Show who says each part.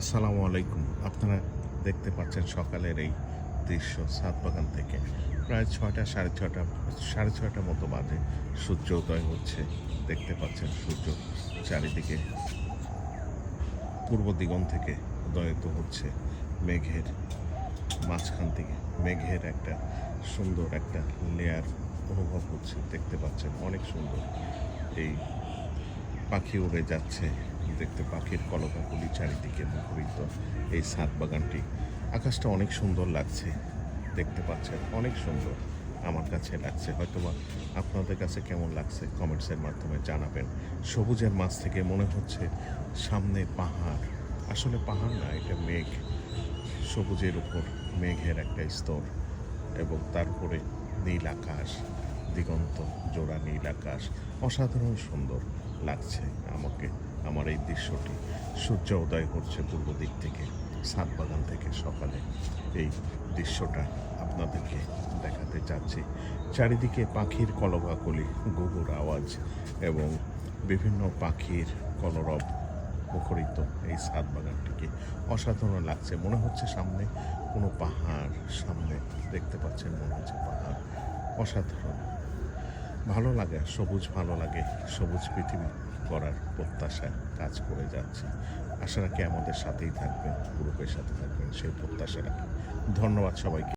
Speaker 1: আসসালামু আলাইকুম। আপনারা দেখতে পাচ্ছেন সকালের এই দৃশ্য ছাদ বাগান থেকে। প্রায় ৬টা সাড়ে ছয়টার মতো বাজে। সূর্য উদয় হচ্ছে। দেখতে পাচ্ছেন সূর্য চারিদিকে পূর্ব দিগন্ত থেকে উদয়িত হচ্ছে। মেঘের মাঝখান থেকে মেঘের একটা সুন্দর একটা লেয়ার অনুভব হচ্ছে। দেখতে পাচ্ছেন অনেক সুন্দর। এই পাখি উড়ে যাচ্ছে, দেখতে পাখির কলকাকলি চারিদিকে মুখরিত এই ছাদ বাগানটি। আকাশটা অনেক সুন্দর লাগছে, দেখতে পাচ্ছেন অনেক সুন্দর আমার কাছে লাগছে। হয়তোবা আপনাদের কাছে কেমন লাগছে কমেন্টসের মাধ্যমে জানাবেন। সবুজের মাছ থেকে মনে হচ্ছে সামনে পাহাড়, আসলে পাহাড় না, এটা মেঘ। সবুজের উপর মেঘের একটা স্তর এবং তারপরে নীল আকাশ, দিগন্ত জোড়া নীল আকাশ। অসাধারণ সুন্দর লাগছে আমাকে আমার এই দৃশ্যটি। সূর্য উদয় হচ্ছে পূর্ব দিক থেকে ছাদ বাগান থেকে সকালে। এই দৃশ্যটা আপনাদেরকে দেখাতে চাচ্ছি। চারিদিকে পাখির কলকাকলি, ঘুঘুর আওয়াজ এবং বিভিন্ন পাখির কলরব মুখরিত এই ছাদ বাগানটিকে অসাধারণ লাগছে। মনে হচ্ছে সামনে কোনো পাহাড়, সামনে দেখতে পাচ্ছেন মনে হচ্ছে পাহাড়। অসাধারণ ভালো লাগে, সবুজ ভালো লাগে। সবুজ পৃথিবী গড়ার প্রত্যাশায় কাজ করে যাচ্ছি। আশা রাখি আমাদের সাথেই থাকবেন, গ্রুপের সাথে থাকবেন সেই প্রত্যাশা রাখি। ধন্যবাদ সবাইকে।